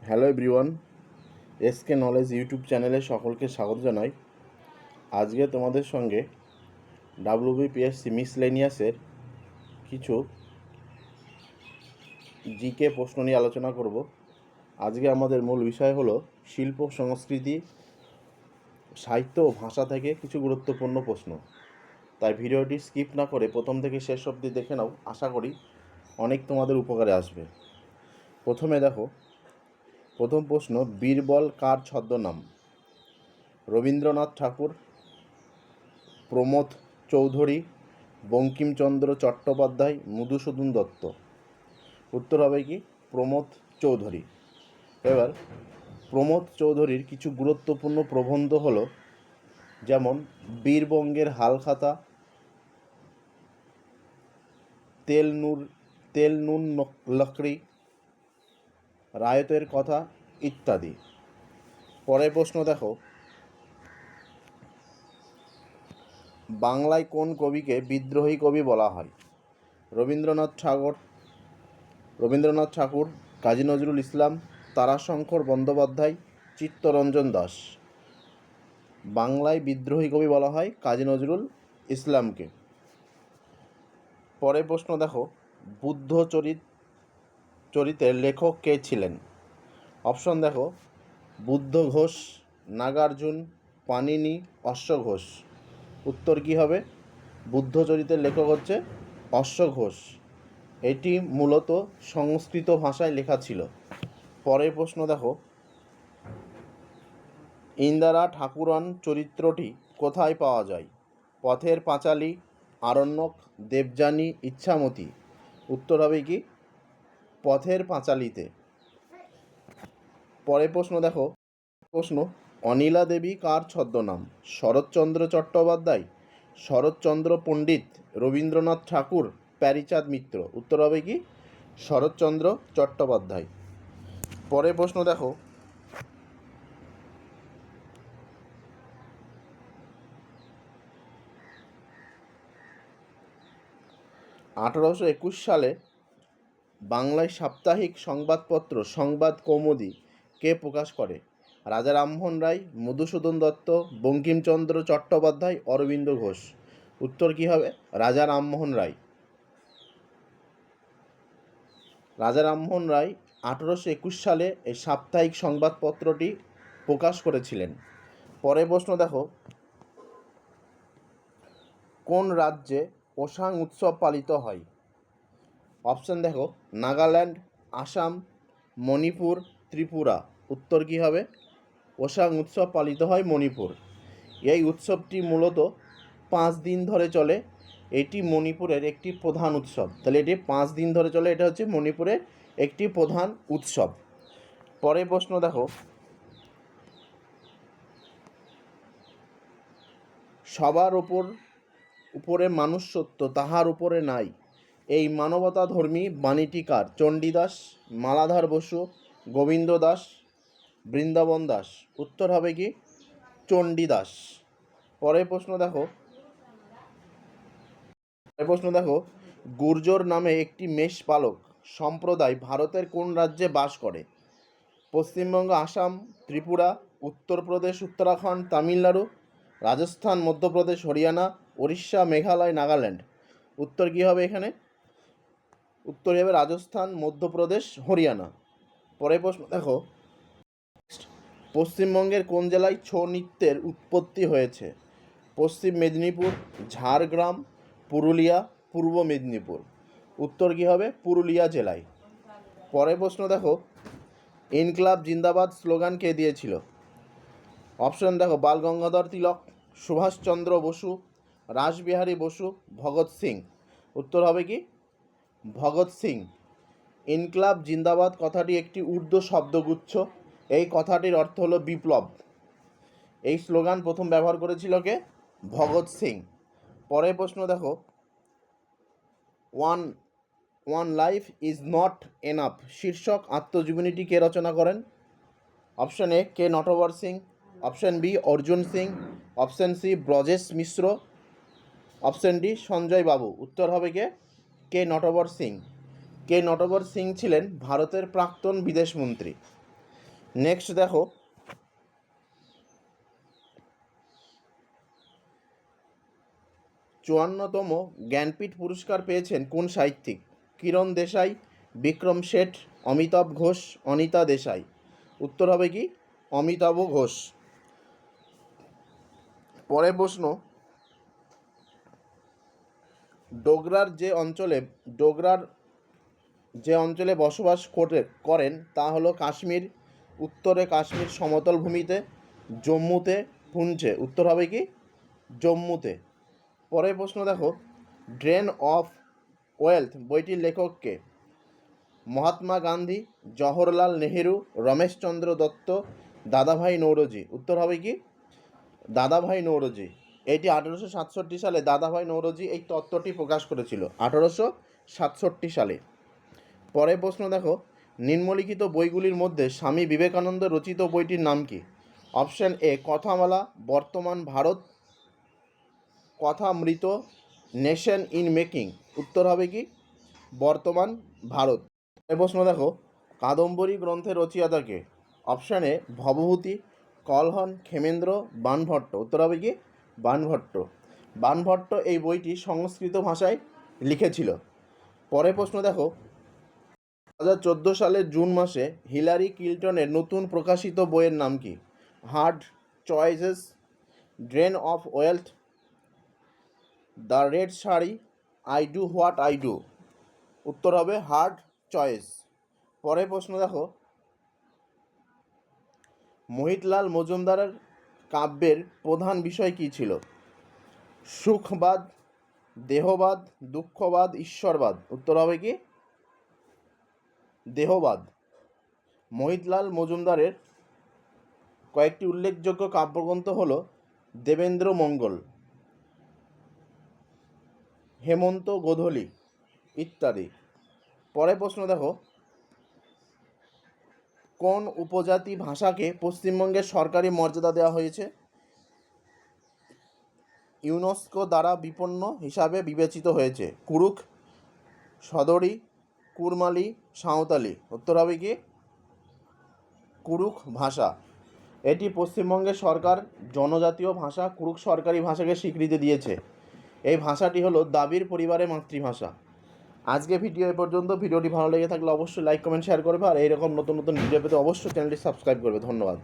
Hello everyone, SK knowledge YouTube চ্যানেলে সকলকে স্বাগত জানাই। আজকে তোমাদের সঙ্গে ডাব্লিউবিপিএসসি মিসলেনিয়াসের কিছু জিকে প্রশ্ন নিয়ে আলোচনা করব। আজকে আমাদের মূল বিষয় হলো শিল্প, সংস্কৃতি, সাহিত্য ও ভাষা থেকে কিছু গুরুত্বপূর্ণ প্রশ্ন। তাই ভিডিওটি স্কিপ না করে প্রথম থেকে শেষ অবধি দেখে নাও, আশা করি অনেক তোমাদের উপকারে আসবে। প্রথমে দেখো, প্রথম প্রশ্ন, বীরবল কার ছদ্মনাম? রবীন্দ্রনাথ ঠাকুর, প্রমথ চৌধুরী, বঙ্কিমচন্দ্র চট্টোপাধ্যায়, মধুসূদন দত্ত। উত্তর হবে কি প্রমথ চৌধুরী। এবার প্রমথ চৌধুরীর কিছু গুরুত্বপূর্ণ প্রবন্ধ হলো, যেমন বীরবঙ্গের হালখাতা, তেল নুন লকড়ি, রায়তের কথা ইত্যাদি। পরের প্রশ্ন দেখো, বাংলায় কোন কবিকে বিদ্রোহী কবি বলা হয়? রবীন্দ্রনাথ ঠাকুর, কাজী নজরুল ইসলাম, তারাশঙ্কর বন্দ্যোপাধ্যায়, চিত্তরঞ্জন দাস। বাংলায় বিদ্রোহী কবি বলা হয় কাজী নজরুল ইসলামকে। পরের প্রশ্ন দেখো, বুদ্ধ চরিতের লেখক কে ছিলেন? অপশন দেখো, বুদ্ধ ঘোষ, নাগার্জুন, পাণিনি, অশ্ব ঘোষ। উত্তর কী হবে? বুদ্ধ চরিতের লেখক হচ্ছে অশ্ব ঘোষ। এটি মূলত সংস্কৃত ভাষায় লেখা ছিল। পরের প্রশ্ন দেখো, ইন্দিরা ঠাকুরন চরিত্রটি কোথায় পাওয়া যায়? পথের পাঁচালী, আরণ্যক, দেবযানী, ইচ্ছামতি। উত্তর হবে কি পথের পাঁচালীতে। পরের প্রশ্ন দেখো, অনিলা দেবী কার ছদ্মনাম? শরৎচন্দ্র চট্টোপাধ্যায়, শরৎচন্দ্র পণ্ডিত, রবীন্দ্রনাথ ঠাকুর, প্যারীচাঁদ মিত্র। উত্তর হবে কি শরৎচন্দ্র চট্টোপাধ্যায়। পরের প্রশ্ন দেখো, 1821 সালে বাংলায় সাপ্তাহিক সংবাদপত্র সংবাদ কৌমুদি কে প্রকাশ করে? রাজা রামমোহন রায়, মধুসূদন দত্ত, বঙ্কিমচন্দ্র চট্টোপাধ্যায়, অরবিন্দ ঘোষ। উত্তর কী হবে? রাজা রামমোহন রায়। রাজা রামমোহন রায় 1821 সালে এই সাপ্তাহিক সংবাদপত্রটি প্রকাশ করেছিলেন। পরের প্রশ্ন দেখো, কোন রাজ্যে ওসাং উৎসব পালিত হয়? অপশান দেখো, নাগাল্যান্ড, আসাম, মণিপুর, ত্রিপুরা। উত্তর কী হবে? ওসাং উৎসব পালিত হয় মণিপুর। এই উৎসবটি মূলত 5 দিন ধরে চলে। এটি মণিপুরের একটি প্রধান উৎসব। তাহলে এটি 5 দিন ধরে চলে, এটা হচ্ছে মণিপুরের একটি প্রধান উৎসব। পরের প্রশ্ন দেখো, সবার উপরে মানুষ সত্য, তাহার উপরে নাই। এই মানবতাধর্মী বাণীটি কার? চণ্ডীদাস, মালাধার বসু, গোবিন্দ দাস, বৃন্দাবন দাস। উত্তর হবে কি চণ্ডীদাস। পরের প্রশ্ন দেখো, গুর্জর নামে একটি মেষ পালক সম্প্রদায় ভারতের কোন রাজ্যে বাস করে? পশ্চিমবঙ্গ, আসাম, ত্রিপুরা, উত্তরপ্রদেশ, উত্তরাখণ্ড, তামিলনাড়ু, রাজস্থান, মধ্যপ্রদেশ, হরিয়ানা, উড়িষ্যা, মেঘালয়, নাগাল্যান্ড। উত্তর কী হবে এখানে? উত্তর হবে রাজস্থান, মধ্যপ্রদেশ, হরিয়ানা। পরের প্রশ্ন দেখো, পশ্চিমবঙ্গের কোন জেলায় ছৌ নৃত্যের উৎপত্তি হয়েছে? পশ্চিম মেদিনীপুর, ঝাড়গ্রাম, পুরুলিয়া, পূর্ব মেদিনীপুর। উত্তর কী হবে? পুরুলিয়া জেলায়। পরের প্রশ্ন দেখো, ইনকলাব জিন্দাবাদ স্লোগান কে দিয়েছিল? অপশন দেখো, বাল গঙ্গাধর তিলক, সুভাষচন্দ্র বসু, রাসবিহারী বসু, ভগৎ সিং। উত্তর হবে কি ভগৎ সিং। ইনকলাব জিন্দাবাদ কথাটি একটি উর্দু শব্দগুচ্ছ। এই কথাটির অর্থ হলো বিপ্লব। এই স্লোগান প্রথম ব্যবহার করেছিল কে? ভগৎ সিং। পরের প্রশ্ন দেখো, one life is not enough শীর্ষক আত্মজীবনীটি কে রচনা করেন? অপশন এ কে Natwar Singh, option B Arjun Singh, option C Brajesh Mishra, option D Sanjay Babu. উত্তর হবে কে নটবর সিং। কে নটবর সিং ছিলেন ভারতের প্রাক্তন বিদেশমন্ত্রী। নেক্সট দেখো, চুয়ান্নতম জ্ঞানপীঠ পুরস্কার পেয়েছেন কোন সাহিত্যিক? কিরণ দেশাই, বিক্রম শেঠ, অমিতাভ ঘোষ, অনিতা দেশাই। উত্তর হবে কি অমিতাভ ঘোষ। পরের প্রশ্ন, ডোগরার যে অঞ্চলে বসবাস করেন তা হলো কাশ্মীর, উত্তরে কাশ্মীর সমতল ভূমিতে, জম্মুতে, পুঞ্চে। উত্তর হবে কি জম্মুতে। পরের প্রশ্ন দেখো, ড্রেন অফ ওয়েলথ বইটির লেখককে? মহাত্মা গান্ধী, জওহরলাল নেহেরু, রমেশচন্দ্র দত্ত, দাদাভাই নৌরোজি। উত্তর হবে কি দাদাভাই নৌরোজি। এটি 1867 সালে দাদাভাই নৌরোজি এই তত্ত্বটি প্রকাশ করেছিল 1867 সালে। পরের প্রশ্ন দেখো, নিম্নলিখিত বইগুলির মধ্যে স্বামী বিবেকানন্দ রচিত বইটির নাম কি? অপশান এ কথামালা, বর্তমান Bharat, Kathamrita, nation in making. উত্তর হবে কি বর্তমান ভারত। এই প্রশ্ন দেখো, কাদম্বরী গ্রন্থের রচয়িতাকে? Option A Bhavabhuti, Kalhana, Kshemendra, Banabhatta. উত্তর হবে কি বাণভট্ট। বাণভট্ট এই বইটি সংস্কৃত ভাষায় লিখেছিল। পরের প্রশ্ন দেখো, 2014 সালের জুন মাসে হিলারি ক্লিন্টনের নতুন প্রকাশিত বইয়ের নাম কি? Hard choices, drain of wealth, the red sari, I do what I do. উত্তর হবে হার্ড চয়েস। পরের প্রশ্ন দেখো, মোহিতলাল মজুমদারের কাব্যের প্রধান বিষয় কী ছিল? সুখবাদ, দেহবাদ, দুঃখবাদ, ঈশ্বরবাদ। উত্তর হবে কি দেহবাদ। মোহিতলাল মজুমদারের কয়েকটি উল্লেখযোগ্য কাব্যগ্রন্থ হল দেবেন্দ্র মঙ্গল, হেমন্ত গোধূলি ইত্যাদি। পরের প্রশ্ন দেখো, কোন উপজাতি ভাষাকে পশ্চিমবঙ্গের সরকারি মর্যাদা দেওয়া হয়েছে? ইউনেস্কো দ্বারা বিপন্ন হিসাবে বিবেচিত হয়েছে? কুরুক, সদরি, কুরমালি, সাঁওতালি। উত্তর হবে কি কুরুক ভাষা। এটি পশ্চিমবঙ্গের সরকার জনজাতীয় ভাষা কুরুক সরকারি ভাষাকে স্বীকৃতি দিয়েছে। এই ভাষাটি হলো দাবির পরিবারের মাতৃভাষা। আজকে ভিডিও এ পর্যন্ত। ভিডিওটি ভালো লেগে থাকলে অবশ্যই লাইক কমেন্ট শেয়ার করবে, আর এইরকম নতুন নতুন ভিডিও পেতে অবশ্যই চ্যানেলটি সাবস্ক্রাইব করবে। ধন্যবাদ।